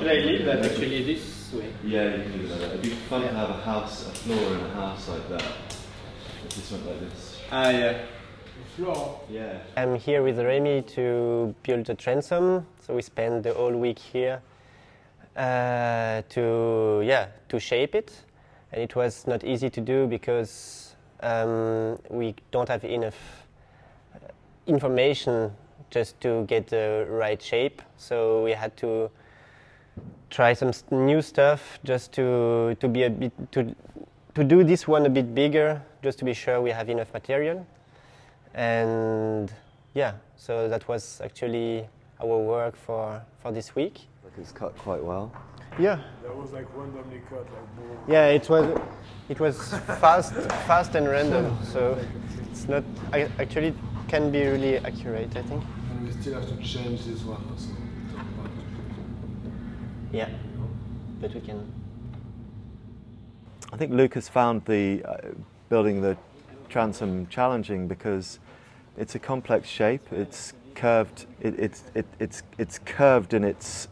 I live, I'm actually this way. Yeah, you can do that. It'd be fun to have a floor in a house like that. If this went like this. Ah, yeah. The floor? Yeah. I'm here with Rémi to build a transom, so we spent the whole week here to shape it, and it was not easy to do because we don't have enough information just to get the right shape, so we had to try some new stuff just to be a bit to do this one a bit bigger, just to be sure we have enough material. And yeah, so that was actually our work for this week. It's cut quite well. Yeah. That was like randomly cut, like boom. Yeah, it was fast and random. So it's not actually it can be really accurate, I think. And we still have to change this one also. Yeah, but we can. I think Lucas found the building the transom challenging because it's a complex shape. It's curved. It's curved in its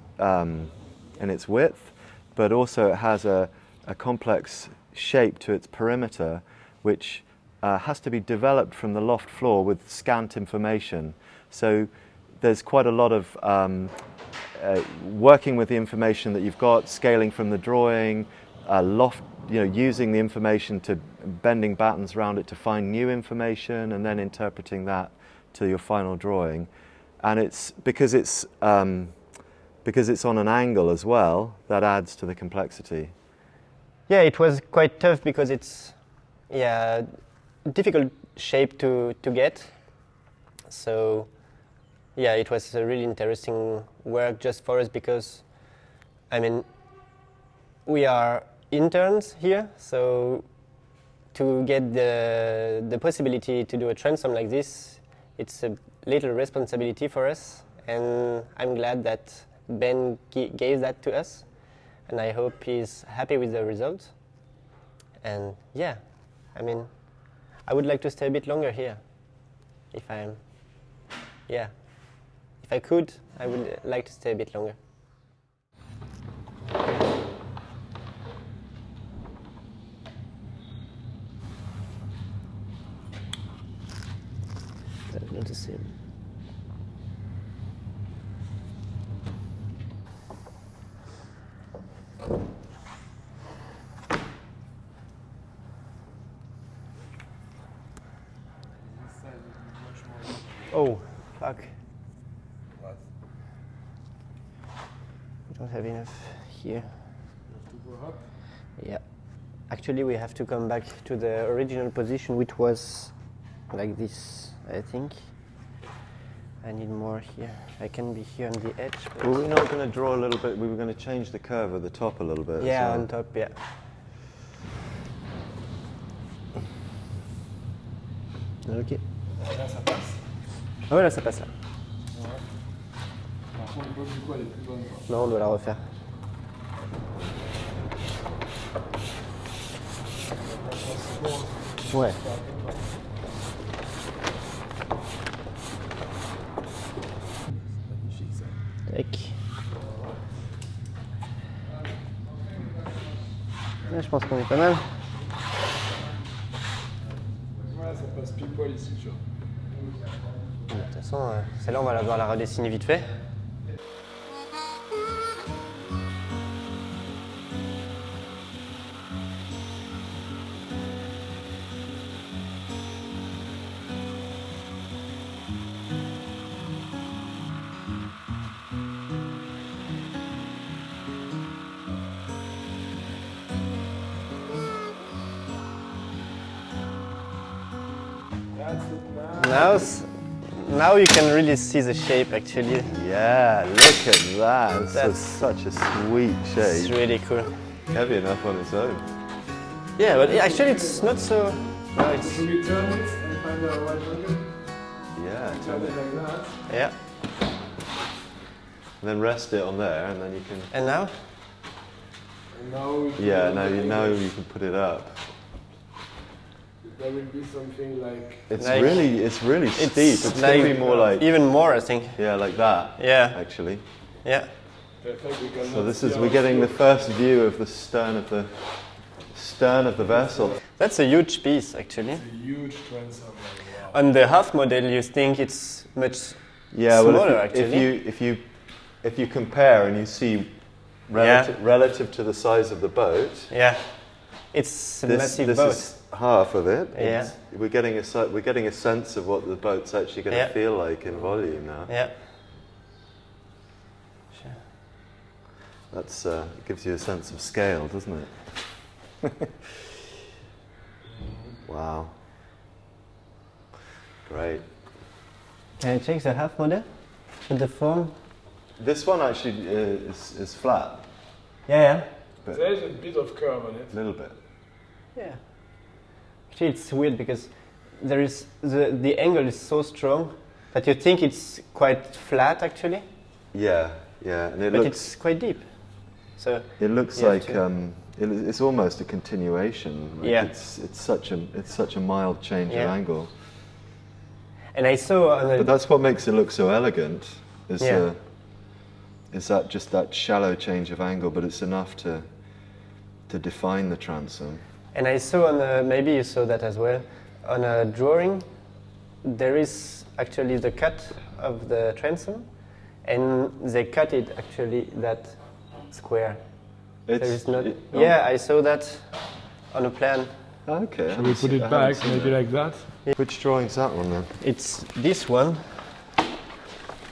width, but also it has a complex shape to its perimeter, which has to be developed from the loft floor with scant information. So there's quite a lot of working with the information that you've got, scaling from the drawing, using the information to bending battens around it to find new information, and then interpreting that to your final drawing. And it's because it's on an angle as well, that adds to the complexity. Yeah, it was quite tough because it's difficult shape to get. So yeah, it was a really interesting work just for us because, I mean, we are interns here, so to get the possibility to do a transom like this, it's a little responsibility for us, and I'm glad that Ben gave that to us, and I hope he's happy with the result. And yeah, I mean, I would like to stay a bit longer here. If I could, I would like to stay a bit longer. That's not the same. Oh, fuck. What? We don't have enough here. You have to go up? Yeah. Actually, we have to come back to the original position, which was like this, I think. I need more here. I can be here on the edge. Well, we're not going to draw a little bit. We were going to change the curve of the top a little bit. Yeah, as well. on top, yeah. Ok. Là, ça passe. Ah ouais, là, ça passe là. Ouais. Par contre, l'autre, du coup, elle est plus bonne. Quoi. Non, on doit la refaire. Ouais. Magnifique ça. Tac. Ouais, je pense qu'on est pas mal. Ouais, ça passe pile poil ici, tu vois. De toute façon, celle-là, on va devoir la redessiner vite fait. Now you can really see the shape actually. Yeah, look at that. That's such a sweet shape. It's really cool. Heavy enough on its own. Yeah, but actually it's not so. No, it's. Should we turn it and find the right angle? Yeah. Turn it like that. Yeah. And then rest it on there, and then you can. And now? And now we now you can put it up. There will be something like. It's really steep. It's like, gonna be more like even more, I think. yeah, like that. Yeah. Actually. Yeah. Perfect. We can So this is, we're getting the first view of the stern of the vessel. That's a huge piece, actually. It's a huge transom. Wow. On the half model, you think it's much Yeah, smaller, well, actually. if you compare and you see relative to the size of the boat, Yeah, it's a massive this boat. is half of it. Yeah. We're getting a sense of what the boat's actually going to feel like in volume now. Yeah. That's gives you a sense of scale, doesn't it? Wow. Great. Can I check the half model with the form? This one actually is flat. Yeah. But There is a bit of curve on it. a little bit. Yeah. Actually, it's weird because there is the angle is so strong that you think it's quite flat, actually, Yeah, and but it's quite deep. So it looks you have like to- it's almost a continuation. Like Yeah. It's such a mild change of Yeah. angle. And I saw on But the that's what makes it look so elegant. Is Yeah. is that just that shallow change of angle, but it's enough to define the transom. and I saw on the, maybe you saw that as well, on a drawing there is actually the cut of the transom, and they cut it actually that square. There is not. Yeah, I saw that on a plan. Okay. Shall we put it back, maybe like that? Which drawing's that one then? It's this one.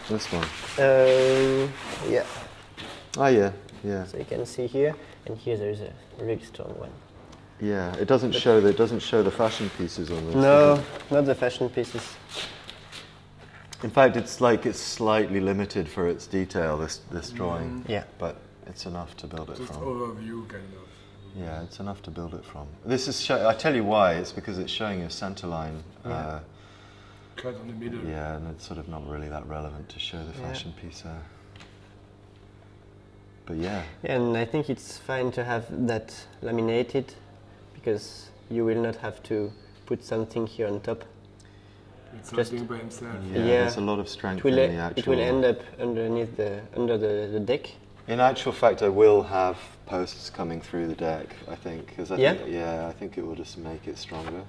This one. Yeah. Oh yeah. So you can see here, and here there is a really strong one. Yeah. It doesn't show the fashion pieces on this. No, does it? not the fashion pieces. In fact, it's slightly limited for its detail. This drawing. Yeah. But it's enough to build it Just from. overview, kind of. Yeah, it's enough to build it from. This is. I tell you why. It's because it's showing you a center line. Cut on the middle. Yeah, and it's sort of not really that relevant to show the fashion piece there. But yeah. And I think it's fine to have that laminated, because you will not have to put something here on top. It's Just- something by himself. Yeah, there's a lot of strength in the actual. It will end up underneath under the deck. In actual fact, I will have posts coming through the deck, I think, because I think it will just make it stronger,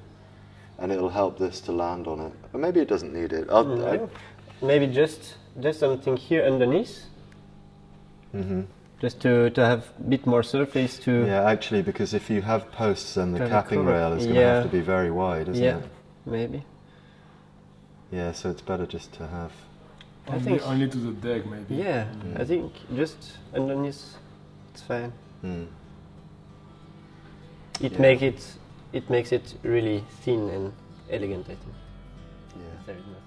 and it'll help this to land on it. Or maybe it doesn't need it. Maybe just something here underneath, just to have a bit more surface to. Yeah, actually, because if you have posts, then the Try to capping cover- rail is going to have to be very wide, isn't it? Maybe. Yeah, so it's better just to have. I think Only to the deck, maybe. Yeah, I think just underneath, it's fine. Mm. It makes it really thin and elegant, I think. Yeah. There is nothing.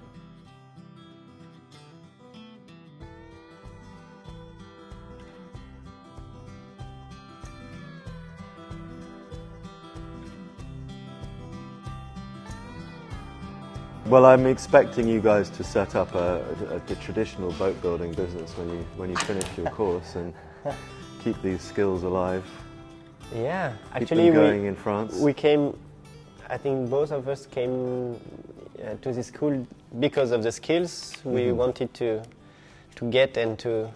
Well, I'm expecting you guys to set up the traditional boat building business when you finish your course and keep these skills alive. Yeah, Keep actually them going in France. we came. I think both of us came to this school because of the skills we wanted to get and to.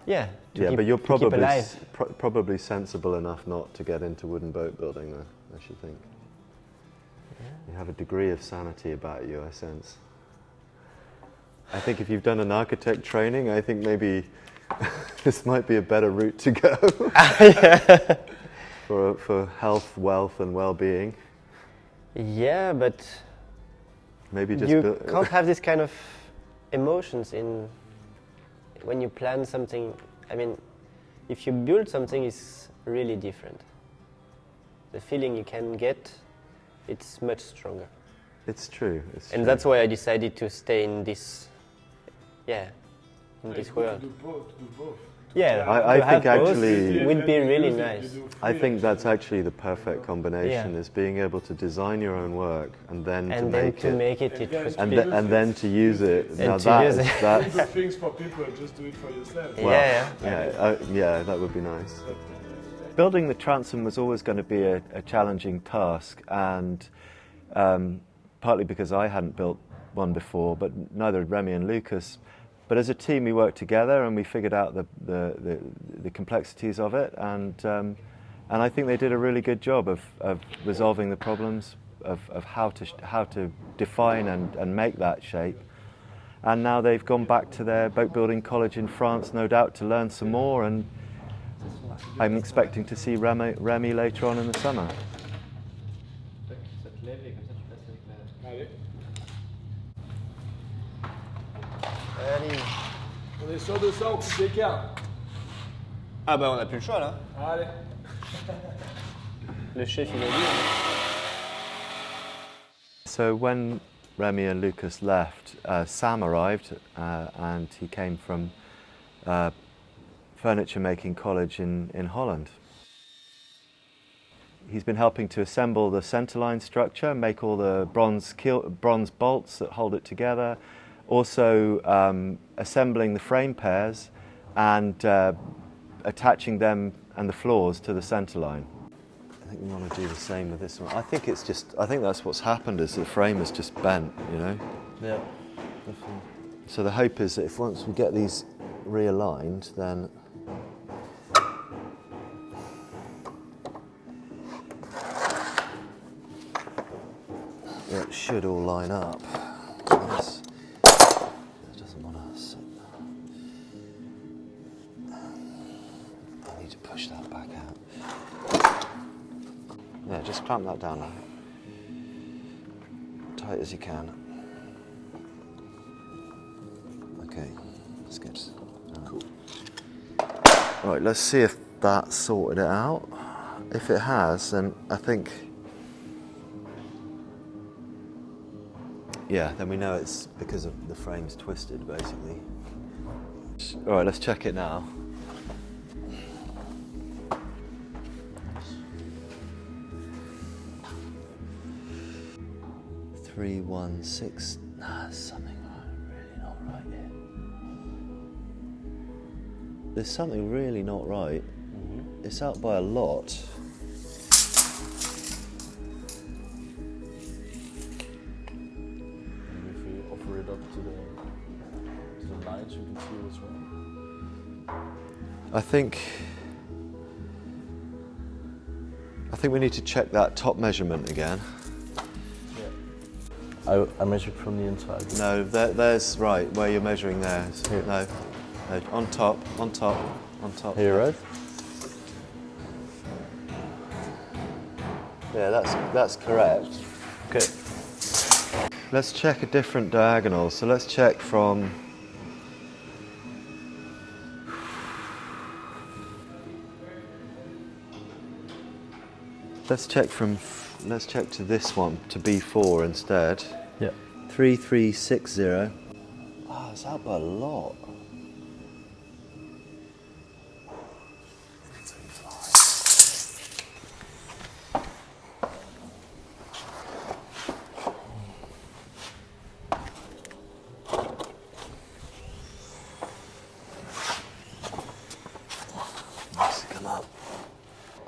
Yeah. Yeah, keep, but you're to keep probably alive. probably sensible enough not to get into wooden boat building, though. I should think. You have a degree of sanity about you, I sense. I think if you've done an architect training, I think maybe this might be a better route to go for health, wealth, and well-being. Yeah, but Maybe just you can't have this kind of emotions in when you plan something. I mean, if you build something, it's really different. The feeling you can get, it's much stronger. It's true. And that's why I decided to stay in this, in this To world. do both. Yeah, I to have think both actually- would be really nice. I think that's actually the perfect combination: Yeah. is being able to design your own work and then And to then make to it, make it, it was and, big. and then to use it. And Now to that use is it. that's Do things for people, just do it for yourself. Yeah. yeah, that would be nice. Building the transom was always going to be a challenging task, and partly because I hadn't built one before, but neither had Rémi and Lucas. But as a team, we worked together and we figured out the complexities of it, and I think they did a really good job of resolving the problems of how to define and make that shape. And now they've gone back to their boat building college in France, no doubt, to learn some more, and I'm expecting to see Rémi later on in the summer. Allez. Allez. On est sûr de ça, on coupe d'écart. Ah bah on n'a plus le choix là. Allez. Le chef il a dit. So when Rémi and Lucas left, Sam arrived, and he came from furniture making college in Holland. He's been helping to assemble the centerline structure, make all the bronze bolts that hold it together, also assembling the frame pairs and attaching them and the floors to the centerline. I think we want to do the same with this one. I think that's what's happened, is the frame is just bent, you know? Yeah, definitely. So the hope is that if once we get these realigned, then it should all line up. Yes. It doesn't want to sit. I need to push that back out. Yeah, just clamp that down now. Tight as you can. Okay, that's good. Cool. Right, let's see if that sorted it out. If it has, then I think, yeah, then we know it's because of the frame's twisted, basically. All right, let's check it now. Three, 1, 6. Nah, there's something really not right here. There's something really not right. Mm-hmm. It's out by a lot. Maybe if we offer it up to the lines, you can see what's wrong. I think we need to check that top measurement again. I measured from the inside. No, there's right where you're measuring there. Here. No, on top. Here, right? Yeah, that's correct. Okay. Let's check a different diagonal. So let's check from. Let's check to this one, to B4 instead. Yeah. 3360. Ah, it's out by a lot.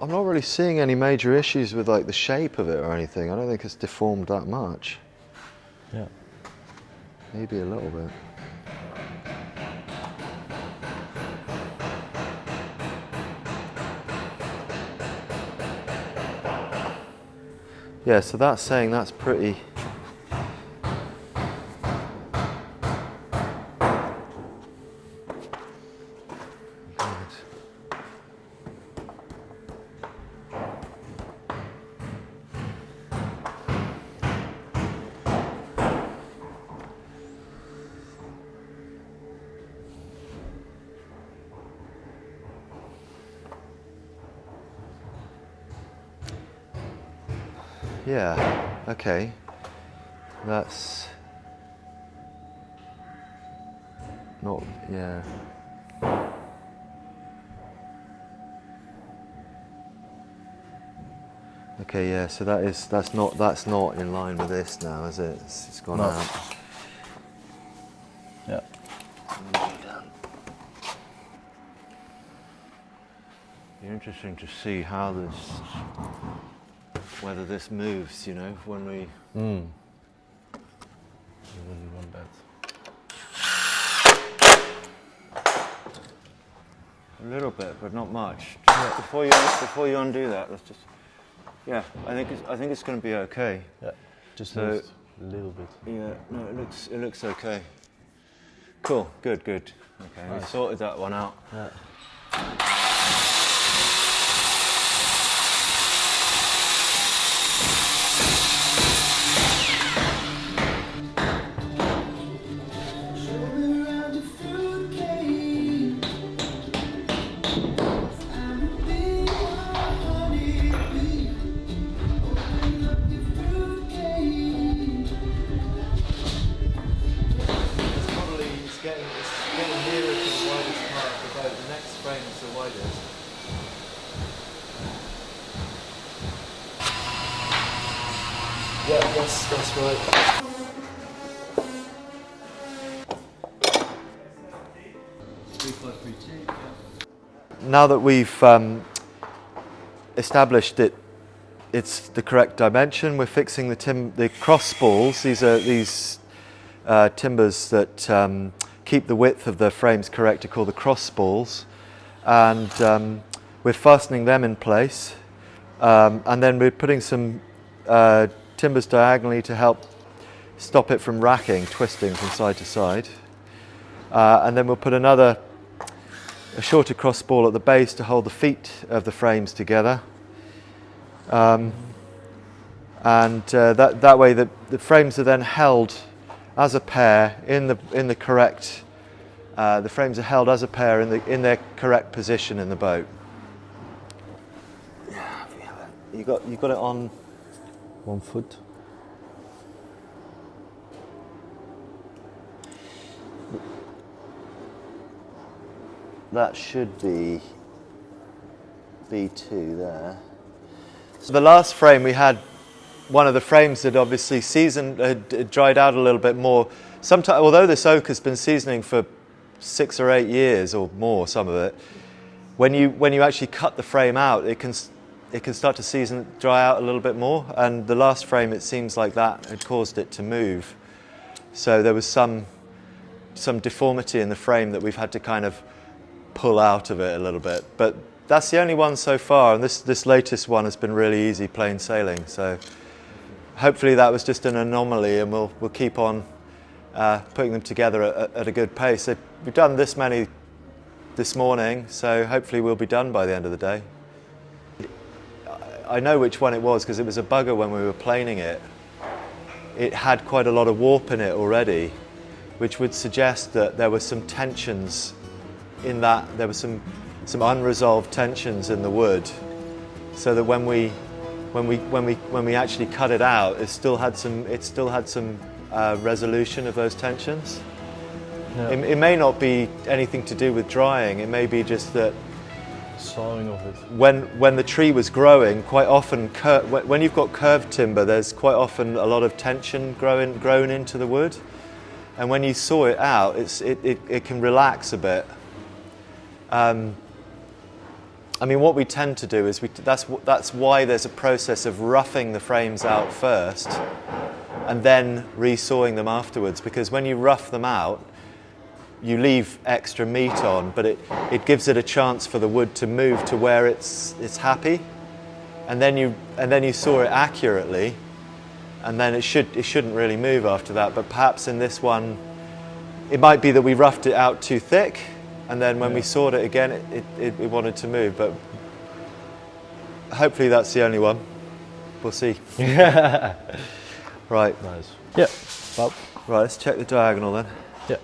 I'm not really seeing any major issues with like the shape of it or anything. I don't think it's deformed that much. Yeah. Maybe a little bit. Yeah, so that's saying that's pretty. Yeah, okay. That's not, yeah. Okay, yeah, so that's not in line with this now, is it? It's gone out. Yeah. Be interesting to see how whether this moves, you know, when we. You really want that. A little bit, but not much. Just before you undo that, let's just. Yeah, I think it's going to be okay. Yeah, just So- a little bit. Yeah, no, it looks okay. Cool, good. Okay, we Nice. sorted that one out. Yeah. It's getting nearer to the widest part of the boat. The next frame is the widest. Yeah, that's right. Now that we've established it's the correct dimension, we're fixing the cross spools. These are timbers that keep the width of the frames correct, are called the cross spools, and we're fastening them in place, and then we're putting some timbers diagonally to help stop it from racking, twisting from side to side, and then we'll put a shorter cross spool at the base to hold the feet of the frames together, and that way the frames are then held as a pair in the correct. The frames are held as a pair in their correct position in the boat. Yeah, you got it on 1 foot. That should be B2 there. So the last frame we had. One of the frames had obviously had dried out a little bit more. Sometimes, although this oak has been seasoning for 6 or 8 years or more, some of it, when you actually cut the frame out, it can start to dry out a little bit more. And the last frame, it seems like that had caused it to move. So there was some deformity in the frame that we've had to kind of pull out of it a little bit. But that's the only one so far, and this latest one has been really easy, plain sailing. So. Hopefully that was just an anomaly, and we'll keep on putting them together at a good pace. So we've done this many this morning, so hopefully we'll be done by the end of the day. I know which one it was because it was a bugger when we were planing it. It had quite a lot of warp in it already, which would suggest that there were some tensions in that. There were some unresolved tensions in the wood, so that when we actually cut it out, it still had some resolution of those tensions. Yeah. It may not be anything to do with drying. It may be just that Sawing of it. when the tree was growing, quite often when you've got curved timber, there's quite often a lot of tension grown into the wood, and when you saw it out, it can relax a bit. I mean, what we tend to do is that's why there's a process of roughing the frames out first and then resawing them afterwards, because when you rough them out, you leave extra meat on, but it gives it a chance for the wood to move to where it's happy, and then you saw it accurately, and then it shouldn't really move after that. But perhaps in this one, it might be that we roughed it out too thick, and then when we sawed it again, it wanted to move. But hopefully that's the only one. We'll see. Right. Nice. Yeah. Well. Right, let's check the diagonal then. Yeah.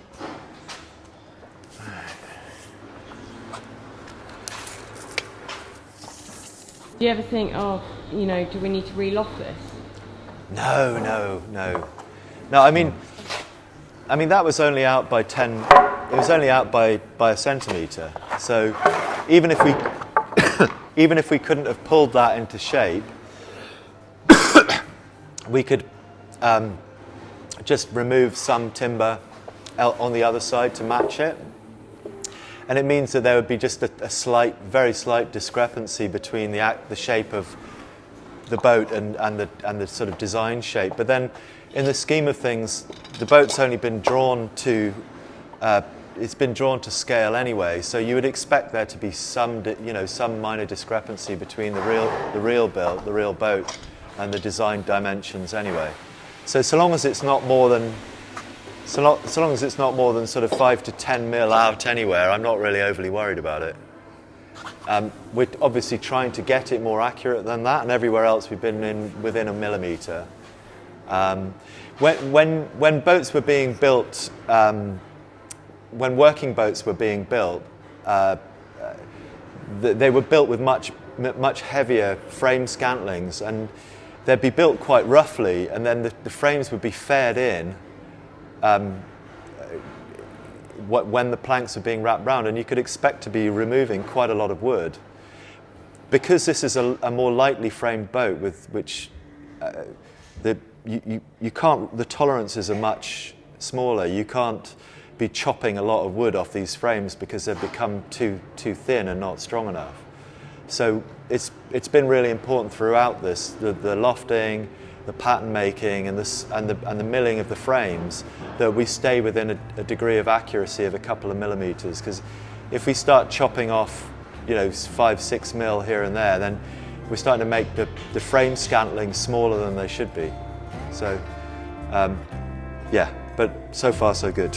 Do you ever think, oh, do we need to re-loft this? No. I mean that was only out by 10. It was only out by a centimetre. So even if we couldn't have pulled that into shape, we could just remove some timber on the other side to match it, and it means that there would be just a very slight discrepancy between the shape of the boat and the sort of design shape. But then, in the scheme of things, the boat's only been drawn to it's been drawn to scale anyway, so you would expect there to be some minor discrepancy between the real boat, and the design dimensions anyway. So long as it's not more than sort of 5 to 10 mil out anywhere, I'm not really overly worried about it. We're obviously trying to get it more accurate than that, and everywhere else we've been within a millimetre. When boats were being built, when working boats were being built, they were built with much heavier frame scantlings, and they'd be built quite roughly, and then the frames would be faired in when the planks are being wrapped round, and you could expect to be removing quite a lot of wood. Because this is a more lightly framed boat, with which you can't, the tolerances are much smaller. You can't be chopping a lot of wood off these frames because they've become too thin and not strong enough. So it's been really important throughout this, the lofting, the pattern making, and the milling of the frames, that we stay within a degree of accuracy of a couple of millimeters. Because if we start chopping off, 5-6 mil here and there, then we're starting to make the frame scantlings smaller than they should be. So, yeah, but so far so good.